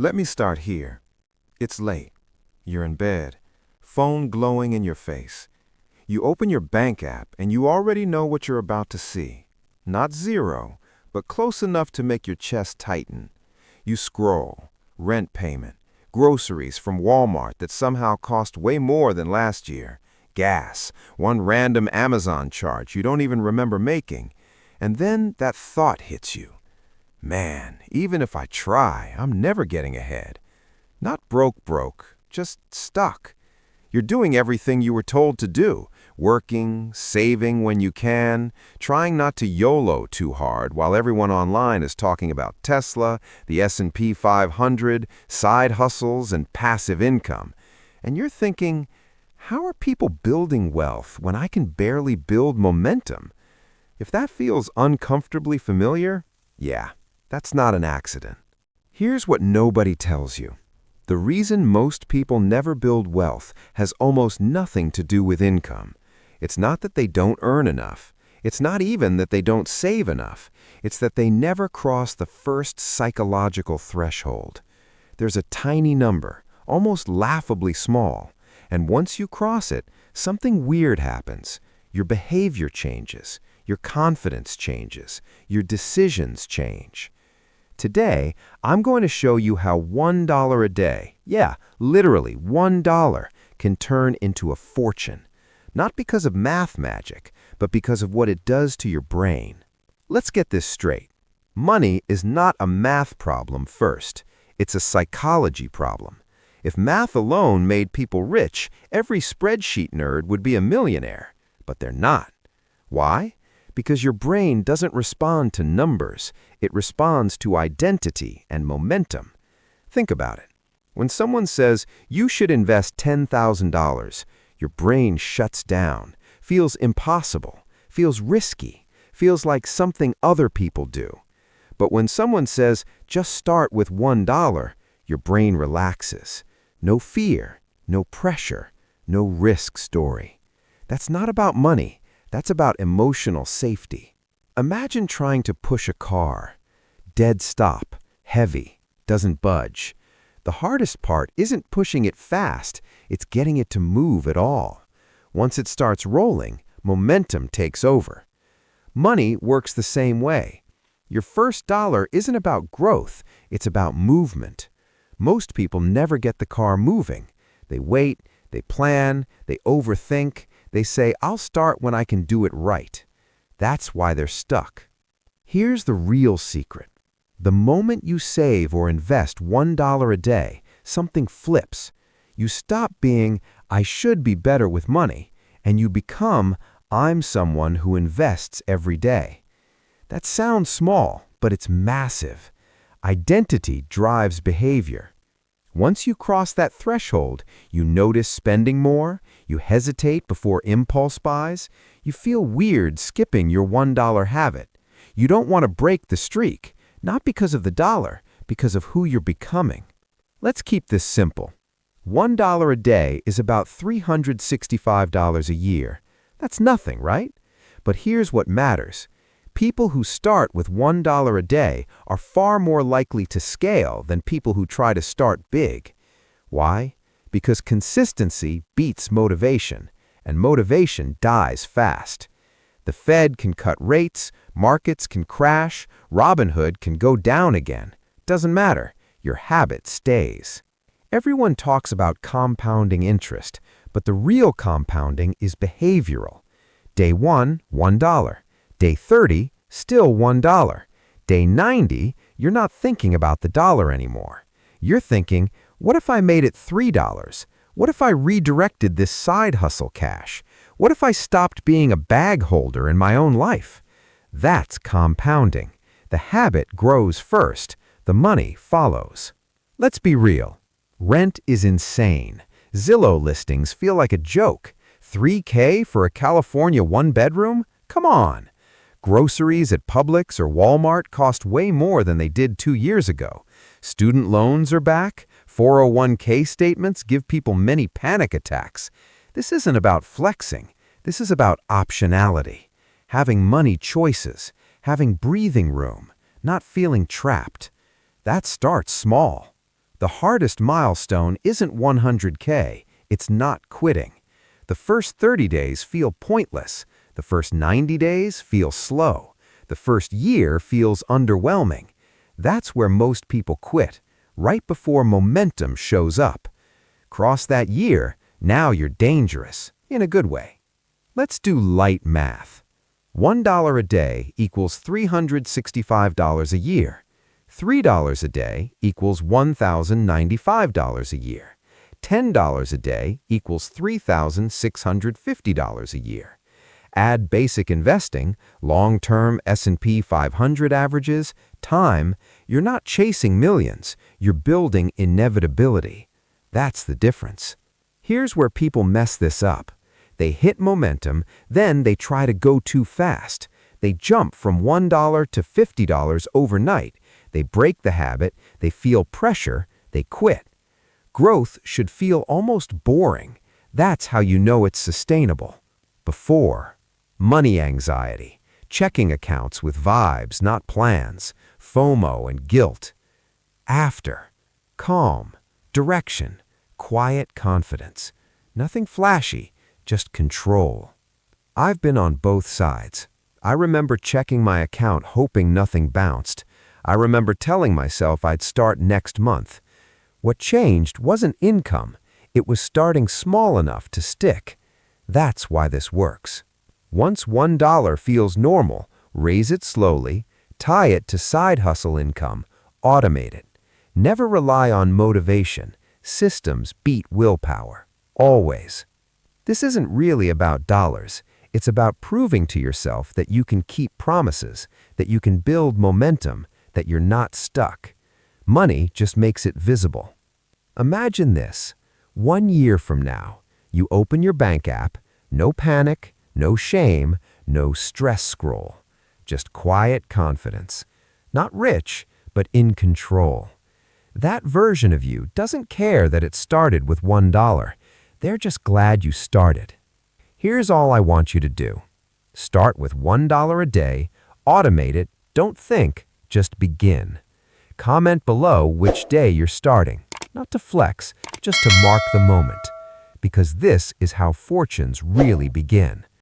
Let me start here. It's late. You're in bed, phone glowing in your face. You open your bank app and you already know what you're about to see. Not zero, but close enough to make your chest tighten. You scroll, rent payment, groceries from Walmart that somehow cost way more than last year, gas, one random Amazon charge you don't even remember making. And then that thought hits you. Man, even if I try, I'm never getting ahead. Not broke, just stuck. You're doing everything you were told to do, working, saving when you can, trying not to YOLO too hard while everyone online is talking about Tesla, the S&P 500, side hustles, and passive income. And you're thinking, how are people building wealth when I can barely build momentum? If that feels uncomfortably familiar, yeah, that's not an accident. Here's what nobody tells you. The reason most people never build wealth has almost nothing to do with income. It's not that they don't earn enough. It's not even that they don't save enough. It's that they never cross the first psychological threshold. There's a tiny number, almost laughably small, and once you cross it, something weird happens. Your behavior changes, your confidence changes, your decisions change. Today, I'm going to show you how $1 a day, yeah, literally $1, can turn into a fortune. Not because of math magic, but because of what it does to your brain. Let's get this straight. Money is not a math problem first. It's a psychology problem. If math alone made people rich, every spreadsheet nerd would be a millionaire. But they're not. Why? Because your brain doesn't respond to numbers. It responds to identity and momentum. Think about it. When someone says, you should invest $10,000, your brain shuts down, feels impossible, feels risky, feels like something other people do. But when someone says, just start with $1, your brain relaxes. No fear, no pressure, no risk story. That's not about money. That's about emotional safety. Imagine trying to push a car. Dead stop, heavy, doesn't budge. The hardest part isn't pushing it fast, it's getting it to move at all. Once it starts rolling, momentum takes over. Money works the same way. Your first dollar isn't about growth, it's about movement. Most people never get the car moving. They wait, they plan, they overthink. They say, I'll start when I can do it right. That's why they're stuck. Here's the real secret. The moment you save or invest $1 a day, something flips. You stop being, I should be better with money, and you become, I'm someone who invests every day. That sounds small, but it's massive. Identity drives behavior. Once you cross that threshold, you notice spending more, you hesitate before impulse buys, you feel weird skipping your $1 habit. You don't want to break the streak, not because of the dollar, because of who you're becoming. Let's keep this simple. $1 a day is about $365 a year. That's nothing, right? But here's what matters. People who start with $1 a day are far more likely to scale than people who try to start big. Why? Because consistency beats motivation, and motivation dies fast. The Fed can cut rates, markets can crash, Robinhood can go down again. Doesn't matter, your habit stays. Everyone talks about compounding interest, but the real compounding is behavioral. Day 1, $1. Day 30, still $1. Day 90, you're not thinking about the dollar anymore. You're thinking, what if I made it $3? What if I redirected this side hustle cash? What if I stopped being a bag holder in my own life? That's compounding. The habit grows first, the money follows. Let's be real. Rent is insane. Zillow listings feel like a joke. $3K for a California one-bedroom? Come on. Groceries at Publix or Walmart cost way more than they did 2 years ago. Student loans are back. 401k statements give people many panic attacks. This isn't about flexing. This is about optionality. Having money choices. Having breathing room. Not feeling trapped. That starts small. The hardest milestone isn't 100K, it's not quitting. The first 30 days feel pointless. The first 90 days feel slow. The first year feels underwhelming. That's where most people quit, right before momentum shows up. Cross that year, now you're dangerous, in a good way. Let's do light math. $1 a day equals $365 a year. $3 a day equals $1,095 a year. $10 a day equals $3,650 a year. Add basic investing, long-term S&P 500 averages, time, you're not chasing millions, you're building inevitability. That's the difference. Here's where people mess this up. They hit momentum, then they try to go too fast. They jump from $1 to $50 overnight. They break the habit, they feel pressure, they quit. Growth should feel almost boring. That's how you know it's sustainable. Before, money anxiety, checking accounts with vibes, not plans, FOMO and guilt. After, calm, direction, quiet confidence. Nothing flashy, just control. I've been on both sides. I remember checking my account hoping nothing bounced. I remember telling myself I'd start next month. What changed wasn't income, it was starting small enough to stick. That's why this works. Once $1 feels normal, raise it slowly, tie it to side hustle income, automate it. Never rely on motivation. Systems beat willpower. Always. This isn't really about dollars. It's about proving to yourself that you can keep promises, that you can build momentum, that you're not stuck. Money just makes it visible. Imagine this. 1 year from now, you open your bank app, no panic, no shame, no stress scroll. Just quiet confidence. Not rich, but in control. That version of you doesn't care that it started with $1. They're just glad you started. Here's all I want you to do. Start with $1 a day, automate it, don't think, just begin. Comment below which day you're starting, not to flex, just to mark the moment. Because this is how fortunes really begin.